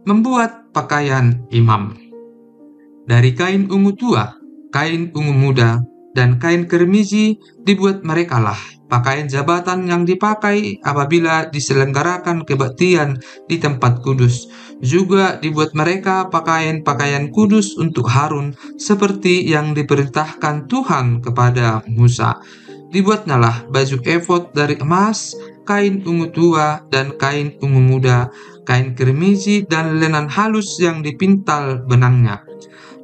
Membuat pakaian imam. Dari kain ungu tua, kain ungu muda, dan kain kermizi dibuat merekalah pakaian jabatan yang dipakai apabila diselenggarakan kebaktian di tempat kudus. Juga dibuat mereka pakaian-pakaian kudus untuk Harun seperti yang diperintahkan Tuhan kepada Musa. Dibuatnyalah baju efod dari emas, kain ungu tua dan kain ungu muda, kain kermizi dan lenan halus yang dipintal benangnya.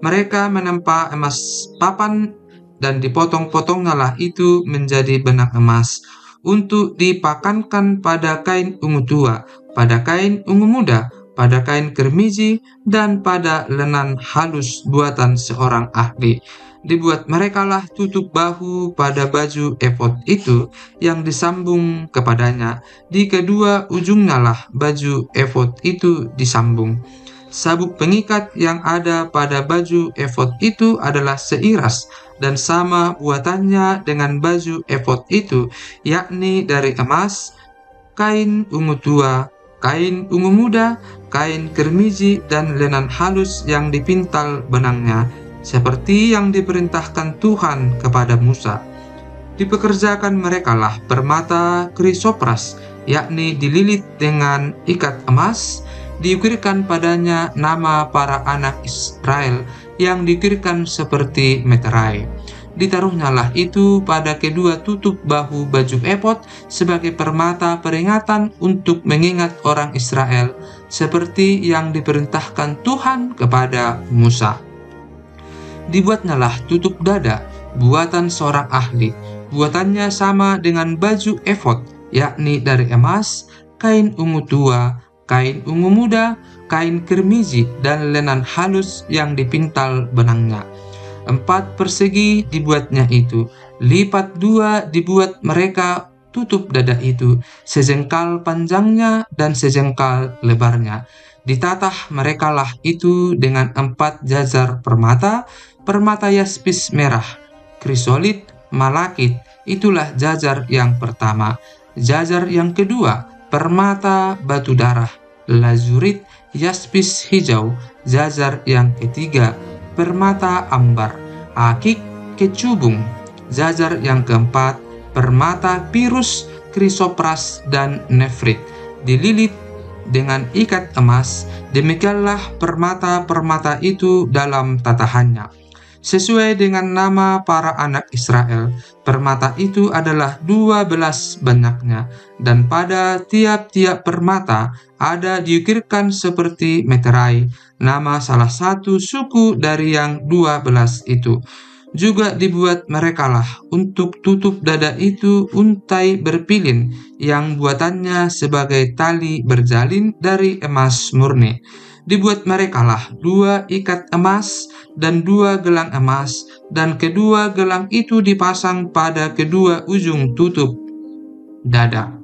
Mereka menempa emas papan dan dipotong-potonglah itu menjadi benang emas untuk dipakankan pada kain ungu tua, pada kain ungu muda, pada kain kermizi, dan pada lenan halus buatan seorang ahli. Dibuat merekalah tutup bahu pada baju efod itu yang disambung kepadanya. Di kedua ujungnya lah baju efod itu disambung. Sabuk pengikat yang ada pada baju efod itu adalah seiras dan sama buatannya dengan baju efod itu, yakni dari emas, kain ungu tua, kain ungu muda, kain kermizi, dan lenan halus yang dipintal benangnya, seperti yang diperintahkan Tuhan kepada Musa. Dipekerjakan merekalah permata krisopras, yakni dililit dengan ikat emas. Diukirkan padanya nama para anak Israel yang diukirkan seperti meterai. Ditaruhnyalah itu pada kedua tutup bahu baju efod sebagai permata peringatan untuk mengingat orang Israel, seperti yang diperintahkan Tuhan kepada Musa. Dibuatnyalah tutup dada buatan seorang ahli. Buatannya sama dengan baju efod, yakni dari emas, kain ungu tua, kain ungu muda, kain kermizi, dan lenan halus yang dipintal benangnya. 4 persegi dibuatnya itu, lipat 2 dibuat mereka tutup dada itu, sejengkal panjangnya dan sejengkal lebarnya. Ditatah merekalah itu dengan 4 jajar permata, permata yaspis merah, krisolit, malakit. Itulah jajar yang pertama. Jajar yang kedua, permata batu darah, lazurit, yaspis hijau. Jajar yang ketiga, permata ambar, akik, kecubung. Jajar yang keempat, permata pirus, krisopras, dan nefrit, dililit dengan ikat emas. Demikianlah permata-permata itu dalam tatahannya. Sesuai dengan nama para anak Israel, permata itu adalah 12 banyaknya, dan pada tiap-tiap permata ada diukirkan seperti meterai, nama salah satu suku dari yang 12 itu. Juga dibuat merekalah untuk tutup dada itu untai berpilin yang buatannya sebagai tali berjalin dari emas murni. Dibuat merekalah 2 ikat emas dan 2 gelang emas, dan kedua gelang itu dipasang pada kedua ujung tutup dada.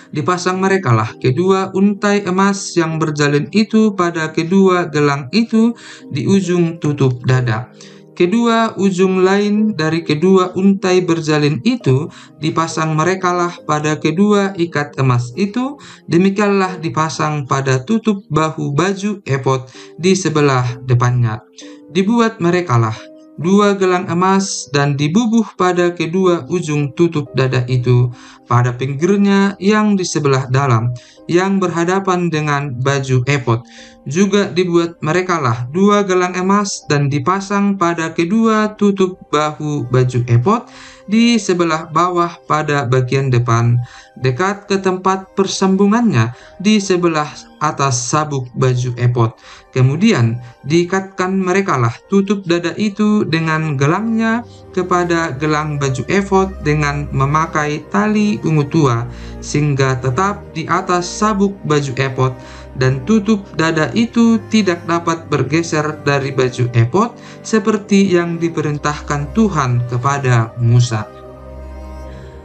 Dipasang merekalah kedua untai emas yang berjalin itu pada kedua gelang itu di ujung tutup dada. Kedua ujung lain dari kedua untai berjalin itu dipasang merekalah pada kedua ikat emas itu. Demikianlah dipasang pada tutup bahu baju efod di sebelah depannya. Dibuat merekalah 2 gelang emas dan dibubuh pada kedua ujung tutup dada itu, pada pinggirnya yang di sebelah dalam, yang berhadapan dengan baju efod. Juga dibuat merekalah 2 gelang emas dan dipasang pada kedua tutup bahu baju efod di sebelah bawah pada bagian depan, dekat ke tempat persambungannya di sebelah atas sabuk baju efod. Kemudian diikatkan merekalah tutup dada itu dengan gelangnya kepada gelang baju efod dengan memakai tali ungu tua, sehingga tetap di atas sabuk baju efod, dan tutup dada itu tidak dapat bergeser dari baju efod seperti yang diperintahkan Tuhan kepada Musa.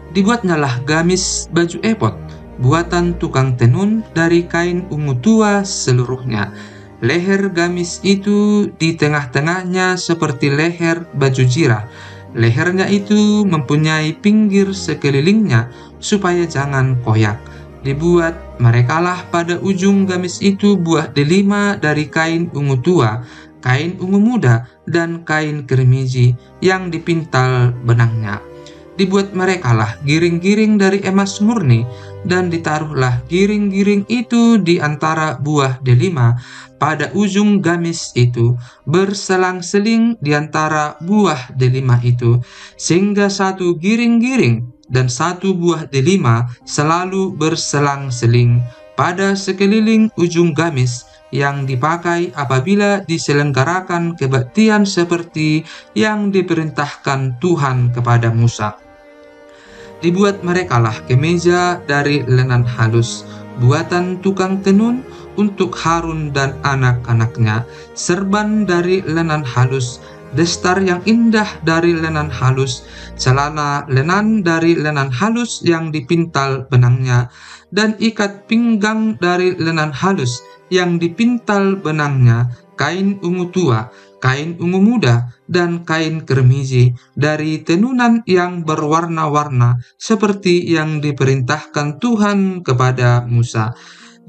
Dibuatnyalah gamis baju efod buatan tukang tenun dari kain ungu tua seluruhnya. Leher gamis itu di tengah-tengahnya seperti leher baju jirah. Lehernya itu mempunyai pinggir sekelilingnya supaya jangan koyak. Dibuat merekalah pada ujung gamis itu buah delima dari kain ungu tua, kain ungu muda, dan kain kerimiji yang dipintal benangnya. Dibuat merekalah giring-giring dari emas murni, dan ditaruhlah giring-giring itu di antara buah delima pada ujung gamis itu, berselang-seling di antara buah delima itu, sehingga satu giring-giring dan satu buah delima selalu berselang-seling pada sekeliling ujung gamis yang dipakai apabila diselenggarakan kebaktian seperti yang diperintahkan Tuhan kepada Musa. Dibuat merekalah kemeja dari lenan halus, buatan tukang tenun untuk Harun dan anak-anaknya, serban dari lenan halus, destar yang indah dari lenan halus, celana lenan dari lenan halus yang dipintal benangnya, dan ikat pinggang dari lenan halus yang dipintal benangnya, kain ungu tua, kain ungu muda, dan kain kerimiji dari tenunan yang berwarna-warna seperti yang diperintahkan Tuhan kepada Musa.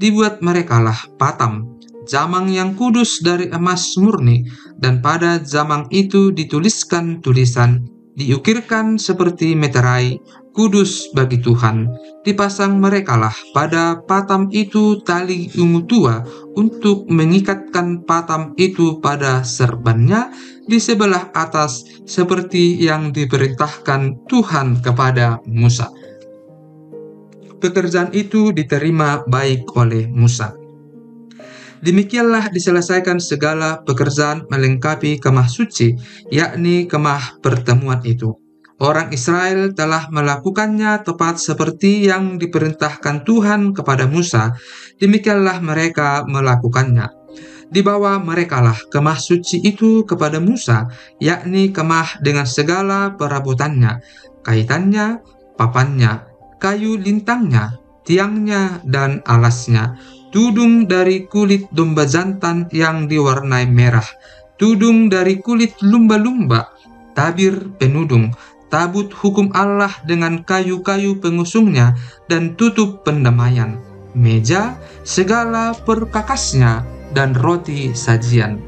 Dibuat merekalah patam, jamang yang kudus dari emas murni, dan pada jamang itu dituliskan tulisan, diukirkan seperti meterai, kudus bagi Tuhan. Dipasang merekalah pada patam itu tali ungu tua untuk mengikatkan patam itu pada serbannya di sebelah atas seperti yang diperintahkan Tuhan kepada Musa. Pekerjaan itu diterima baik oleh Musa. Demikianlah diselesaikan segala pekerjaan melengkapi kemah suci, yakni kemah pertemuan itu. Orang Israel telah melakukannya tepat seperti yang diperintahkan Tuhan kepada Musa, demikianlah mereka melakukannya. Dibawa merekalah kemah suci itu kepada Musa, yakni kemah dengan segala perabotannya, kaitannya, papannya, kayu lintangnya, tiangnya, dan alasnya, tudung dari kulit domba jantan yang diwarnai merah, tudung dari kulit lumba-lumba, tabir penudung, tabut hukum Allah dengan kayu-kayu pengusungnya, dan tutup pendamaian, meja, segala perkakasnya, dan roti sajian.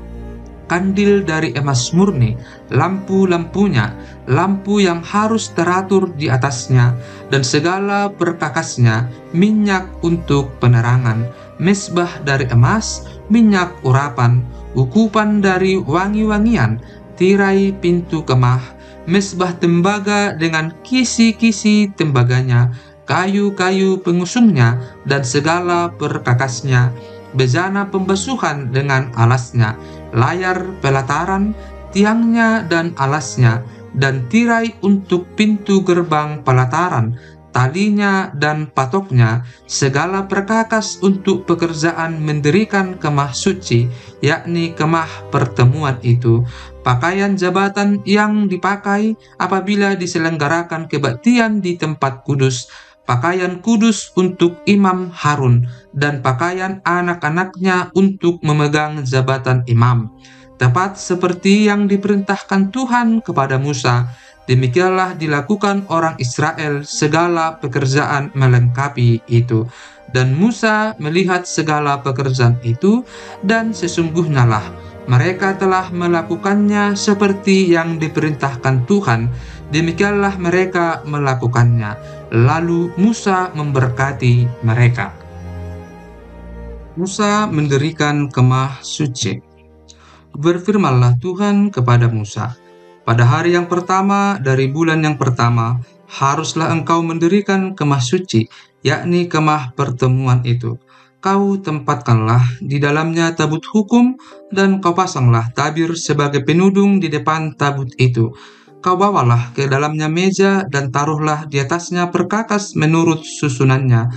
Kandil dari emas murni, lampu-lampunya, lampu yang harus teratur di atasnya, dan segala perkakasnya, minyak untuk penerangan, mesbah dari emas, minyak urapan, ukupan dari wangi-wangian, tirai pintu kemah, mesbah tembaga dengan kisi-kisi tembaganya, kayu-kayu pengusungnya, dan segala perkakasnya, bejana pembasuhan dengan alasnya, layar pelataran, tiangnya dan alasnya, dan tirai untuk pintu gerbang pelataran, talinya dan patoknya, segala perkakas untuk pekerjaan mendirikan kemah suci, yakni kemah pertemuan itu, pakaian jabatan yang dipakai apabila diselenggarakan kebaktian di tempat kudus, pakaian kudus untuk imam Harun, dan pakaian anak-anaknya untuk memegang jabatan imam. Tepat seperti yang diperintahkan Tuhan kepada Musa, demikianlah dilakukan orang Israel segala pekerjaan melengkapi itu. Dan Musa melihat segala pekerjaan itu, dan sesungguhnya lah mereka telah melakukannya seperti yang diperintahkan Tuhan, demikianlah mereka melakukannya. Lalu Musa memberkati mereka. Musa mendirikan kemah suci. Berfirmanlah Tuhan kepada Musa, pada hari yang pertama dari bulan yang pertama, haruslah engkau mendirikan kemah suci, yakni kemah pertemuan itu. Kau tempatkanlah di dalamnya tabut hukum, dan kau pasanglah tabir sebagai penudung di depan tabut itu. Kau bawalah ke dalamnya meja dan taruhlah di atasnya perkakas menurut susunannya.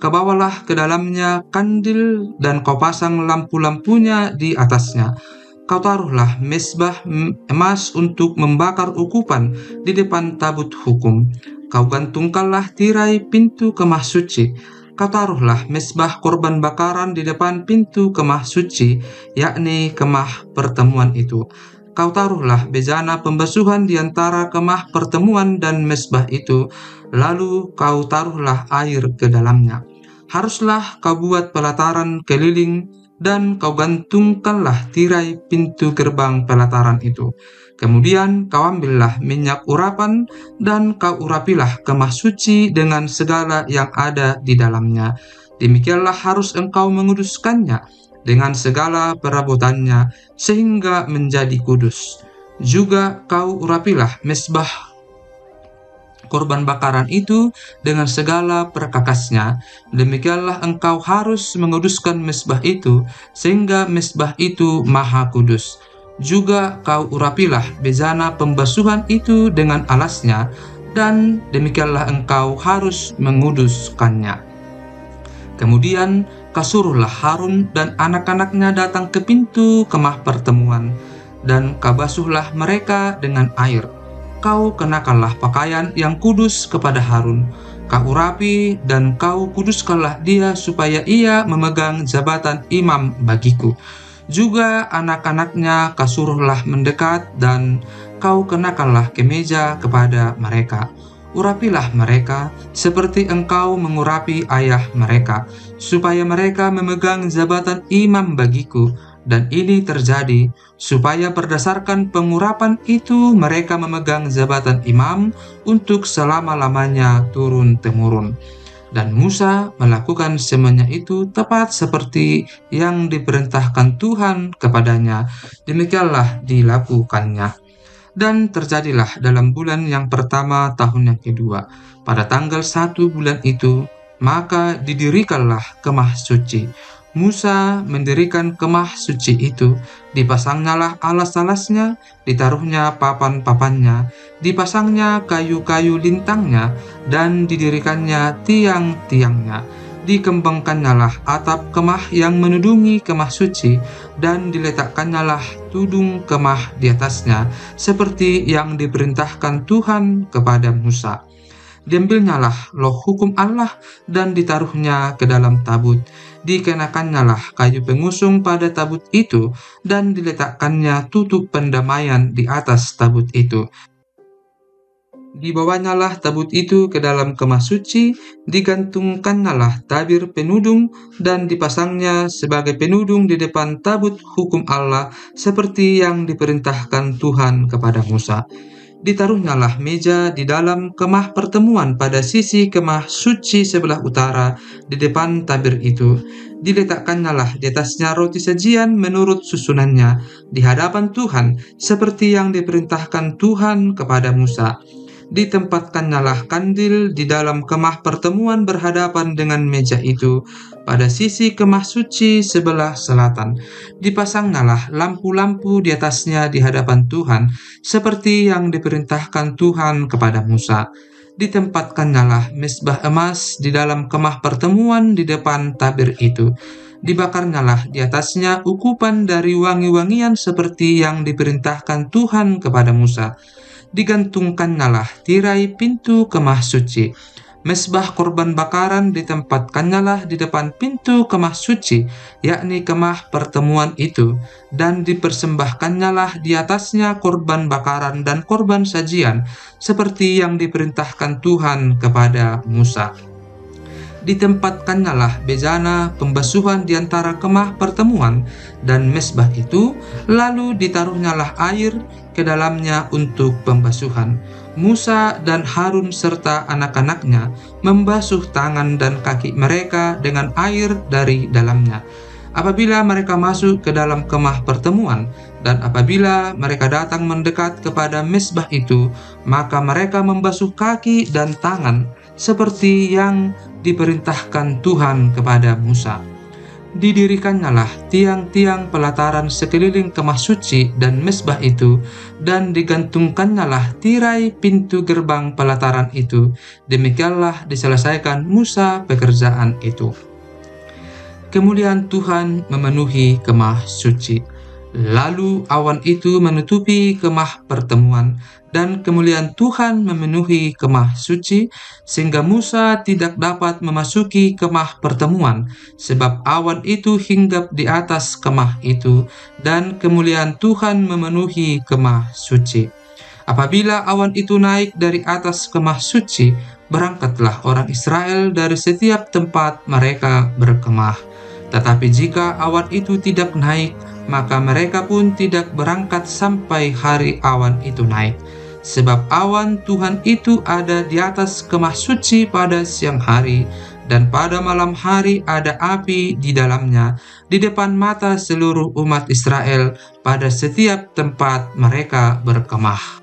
Kau bawalah ke dalamnya kandil dan kau pasang lampu-lampunya di atasnya. Kau taruhlah mesbah emas untuk membakar ukupan di depan tabut hukum. Kau gantungkanlah tirai pintu kemah suci. Kau taruhlah mesbah korban bakaran di depan pintu kemah suci, yakni kemah pertemuan itu. Kau taruhlah bejana pembasuhan di antara kemah pertemuan dan mesbah itu, lalu kau taruhlah air ke dalamnya. Haruslah kau buat pelataran keliling, dan kau gantungkanlah tirai pintu gerbang pelataran itu. Kemudian kau ambillah minyak urapan, dan kau urapilah kemah suci dengan segala yang ada di dalamnya. Demikianlah harus engkau menguduskannya dengan segala perabotannya, sehingga menjadi kudus. Juga kau urapilah mesbah korban bakaran itu dengan segala perkakasnya. Demikianlah engkau harus menguduskan mesbah itu, sehingga mesbah itu maha kudus. Juga kau urapilah bejana pembasuhan itu dengan alasnya, dan demikianlah engkau harus menguduskannya. Kemudian kasuruhlah Harun dan anak-anaknya datang ke pintu kemah pertemuan, dan kau basuhlah mereka dengan air. Kau kenakanlah pakaian yang kudus kepada Harun, kau urapi dan kau kuduskanlah dia supaya ia memegang jabatan imam bagiku. Juga anak-anaknya kasuruhlah mendekat, dan kau kenakanlah kemeja kepada mereka. Urapilah mereka seperti engkau mengurapi ayah mereka, supaya mereka memegang jabatan imam bagiku. Dan ini terjadi supaya berdasarkan pengurapan itu mereka memegang jabatan imam untuk selama-lamanya turun-temurun. Dan Musa melakukan semuanya itu tepat seperti yang diperintahkan Tuhan kepadanya. Demikianlah dilakukannya. Dan terjadilah dalam bulan yang pertama tahun yang kedua, pada tanggal 1 bulan itu, maka didirikanlah kemah suci. Musa mendirikan kemah suci itu, dipasangnyalah alas-alasnya, ditaruhnya papan-papannya, dipasangnya kayu-kayu lintangnya, dan didirikannya tiang-tiangnya. Dikembangkannyalah atap kemah yang menudungi kemah suci, dan diletakkannya tudung kemah di atasnya, seperti yang diperintahkan Tuhan kepada Musa. Diambilnyalah loh hukum Allah dan ditaruhnya ke dalam tabut. Dikenakannya kayu pengusung pada tabut itu, dan diletakkannya tutup pendamaian di atas tabut itu. Dibawanyalah tabut itu ke dalam kemah suci, digantungkannya tabir penudung, dan dipasangnya sebagai penudung di depan tabut hukum Allah, seperti yang diperintahkan Tuhan kepada Musa. Ditaruhnyalah meja di dalam kemah pertemuan pada sisi kemah suci sebelah utara di depan tabir itu. Diletakkannya di atasnya roti sajian menurut susunannya di hadapan Tuhan, seperti yang diperintahkan Tuhan kepada Musa. Ditempatkannya kandil di dalam kemah pertemuan berhadapan dengan meja itu pada sisi kemah suci sebelah selatan. Dipasangnya lampu-lampu di atasnya di hadapan Tuhan, seperti yang diperintahkan Tuhan kepada Musa. Ditempatkannya mesbah emas di dalam kemah pertemuan di depan tabir itu. Dibakarnyalah di atasnya ukupan dari wangi-wangian seperti yang diperintahkan Tuhan kepada Musa. Digantungkannya tirai pintu kemah suci. Mesbah korban bakaran ditempatkannya di depan pintu kemah suci, yakni kemah pertemuan itu, dan dipersembahkannya di atasnya korban bakaran dan korban sajian, seperti yang diperintahkan Tuhan kepada Musa. Ditempatkannya bejana pembasuhan di antara kemah pertemuan dan mesbah itu, lalu ditaruhnyalah air ke dalamnya untuk pembasuhan. Musa dan Harun serta anak-anaknya membasuh tangan dan kaki mereka dengan air dari dalamnya apabila mereka masuk ke dalam kemah pertemuan, dan apabila mereka datang mendekat kepada mesbah itu, maka mereka membasuh kaki dan tangan seperti yang diperintahkan Tuhan kepada Musa. Didirikannya tiang-tiang pelataran sekeliling kemah suci dan mesbah itu, dan digantungkannya tirai pintu gerbang pelataran itu. Demikianlah diselesaikan Musa pekerjaan itu. Kemuliaan Tuhan memenuhi kemah suci. Lalu awan itu menutupi kemah pertemuan, dan kemuliaan Tuhan memenuhi kemah suci, sehingga Musa tidak dapat memasuki kemah pertemuan, sebab awan itu hinggap di atas kemah itu, dan kemuliaan Tuhan memenuhi kemah suci. Apabila awan itu naik dari atas kemah suci, berangkatlah orang Israel dari setiap tempat mereka berkemah. Tetapi jika awan itu tidak naik, maka mereka pun tidak berangkat sampai hari awan itu naik. Sebab awan Tuhan itu ada di atas kemah suci pada siang hari, dan pada malam hari ada api di dalamnya, di depan mata seluruh umat Israel pada setiap tempat mereka berkemah.